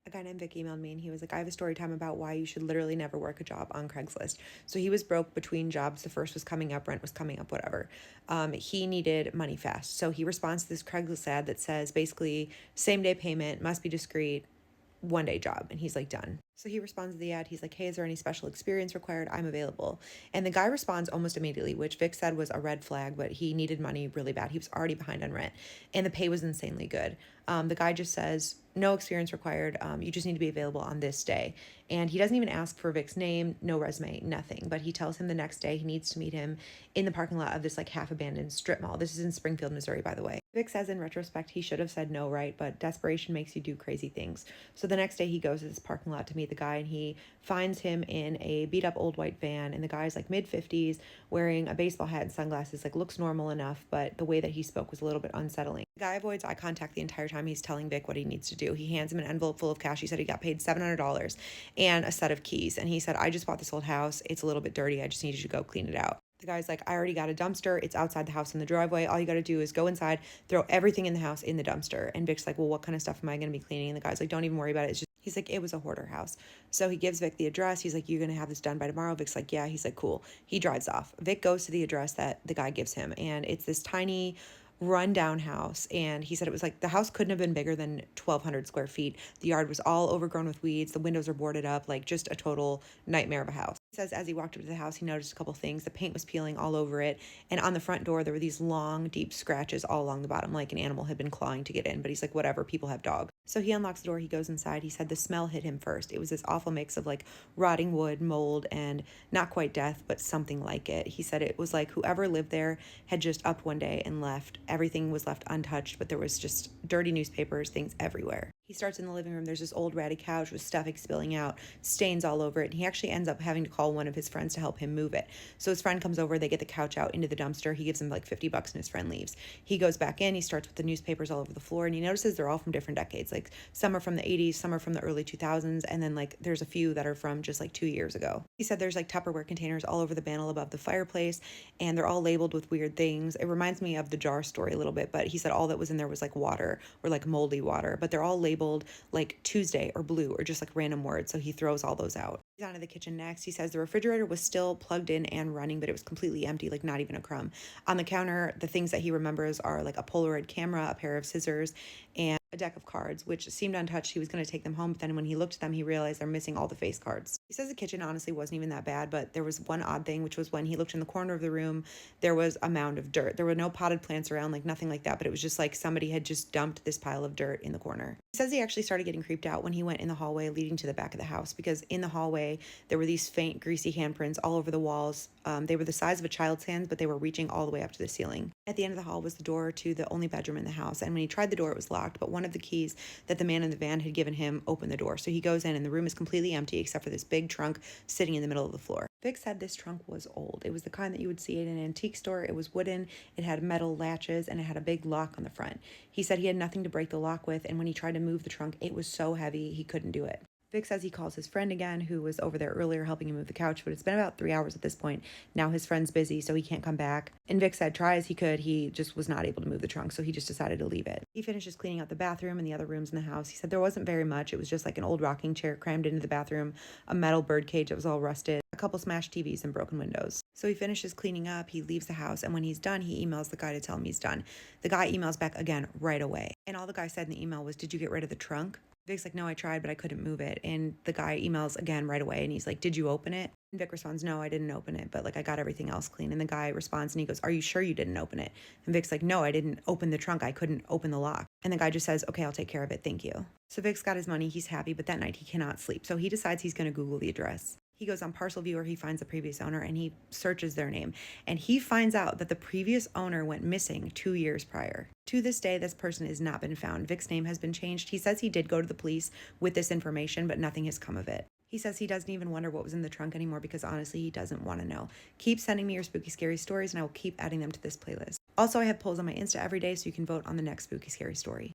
A guy named Vic emailed me and he was like, I have a story time about why you should literally never work a job on Craigslist. So he was broke between jobs. The first was coming up, rent was coming up, whatever. He needed money fast. So he responds to this Craigslist ad that says basically same day payment, must be discreet, 1 day job. And he's like, done. So he responds to the ad. He's like, hey, is there any special experience required? I'm available. And the guy responds almost immediately, which Vic said was a red flag, but he needed money really bad. He was already behind on rent and the pay was insanely good. The guy just says, no experience required. You just need to be available on this day. And he doesn't even ask for Vic's name, no resume, nothing. But he tells him the next day he needs to meet him in the parking lot of this like half abandoned strip mall. This is in Springfield, Missouri, by the way. Vic says in retrospect he should have said no, right? But desperation makes you do crazy things. So the next day he goes to this parking lot to meet the guy and he finds him in a beat up old white van. And the guy's like mid 50s wearing a baseball hat and sunglasses, like looks normal enough, but the way that he spoke was a little bit unsettling. The guy avoids eye contact the entire time he's telling Vic what he needs to do. He hands him an envelope full of cash. He said he got paid $700 and a set of keys. And he said, I just bought this old house. It's a little bit dirty. I just need you to go clean it out. The guy's like, I already got a dumpster. It's outside the house in the driveway. All you got to do is go inside, throw everything in the house in the dumpster. And Vic's like, well, what kind of stuff am I going to be cleaning? And the guy's like, don't even worry about it. It's just, he's like, it was a hoarder house. So he gives Vic the address. He's like, you're going to have this done by tomorrow. Vic's like, yeah. He's like, cool. He drives off. Vic goes to the address that the guy gives him. And it's this tiny rundown house. And he said it was like the house couldn't have been bigger than 1,200 square feet. The yard was all overgrown with weeds. The windows were boarded up, like just a total nightmare of a house. He says as he walked up to the house, he noticed a couple things. The paint was peeling all over it. And on the front door, there were these long, deep scratches all along the bottom, like an animal had been clawing to get in. But he's like, whatever, people have dogs. So he unlocks the door, he goes inside. He said the smell hit him first. It was this awful mix of like rotting wood, mold, and not quite death, but something like it. He said it was like whoever lived there had just upped one day and left. Everything was left untouched, but there was just dirty newspapers, things everywhere. He starts in the living room. There's this old ratty couch with stuff spilling out, stains all over it. And he actually ends up having to call one of his friends to help him move it. So his friend comes over, they get the couch out into the dumpster. He gives him like $50 and his friend leaves. He goes back in, he starts with the newspapers all over the floor and he notices they're all from different decades. Like some are from the 80s, some are from the early 2000s. And then like there's a few that are from just like 2 years ago. He said there's like Tupperware containers all over the mantel above the fireplace and they're all labeled with weird things. It reminds me of the jar story a little bit, but he said all that was in there was like water or like moldy water, but they're all labeled like Tuesday or blue or just like random words. So he throws all those out. He's on to the kitchen next. He says the refrigerator was still plugged in and running, but it was completely empty, like not even a crumb. On the counter, the things that he remembers are like a Polaroid camera, a pair of scissors, and a deck of cards, which seemed untouched. He was going to take them home, but then when he looked at them, he realized they're missing all the face cards. He says the kitchen honestly wasn't even that bad, but there was one odd thing, which was when he looked in the corner of the room, there was a mound of dirt. There were no potted plants around, like nothing like that, but it was just like somebody had just dumped this pile of dirt in the corner. He says he actually started getting creeped out when he went in the hallway leading to the back of the house, because in the hallway, there were these faint, greasy handprints all over the walls. They were the size of a child's hands, but they were reaching all the way up to the ceiling. At the end of the hall was the door to the only bedroom in the house, and when he tried the door, it was locked, but one of the keys that the man in the van had given him opened the door. So he goes in, and the room is completely empty except for this big trunk sitting in the middle of the floor. Vic said this trunk was old. It was the kind that you would see at an antique store. It was wooden, it had metal latches, and it had a big lock on the front. He said he had nothing to break the lock with, and when he tried to move the trunk, it was so heavy he couldn't do it. Vic says he calls his friend again, who was over there earlier helping him move the couch, but it's been about 3 hours at this point. Now his friend's busy, so he can't come back. And Vic said try as he could, he just was not able to move the trunk, so he just decided to leave it. He finishes cleaning out the bathroom and the other rooms in the house. He said there wasn't very much. It was just like an old rocking chair crammed into the bathroom, a metal bird cage that was all rusted, a couple smashed TVs and broken windows. So he finishes cleaning up, he leaves the house, and when he's done, he emails the guy to tell him he's done. The guy emails back again right away. And all the guy said in the email was, did you get rid of the trunk? Vic's like, no, I tried, but I couldn't move it. And the guy emails again right away, and he's like, did you open it? And Vic responds, no, I didn't open it, but like I got everything else clean. And the guy responds and he goes, are you sure you didn't open it? And Vic's like, no, I didn't open the trunk. I couldn't open the lock. And the guy just says, okay, I'll take care of it. Thank you. So Vic's got his money. He's happy, but that night he cannot sleep. So he decides he's going to Google the address. He goes on Parcel Viewer, he finds the previous owner, and he searches their name. And he finds out that the previous owner went missing 2 years prior. To this day, this person has not been found. Vic's name has been changed. He says he did go to the police with this information, but nothing has come of it. He says he doesn't even wonder what was in the trunk anymore because honestly, he doesn't want to know. Keep sending me your spooky, scary stories, and I will keep adding them to this playlist. Also, I have polls on my Insta every day, so you can vote on the next spooky, scary story.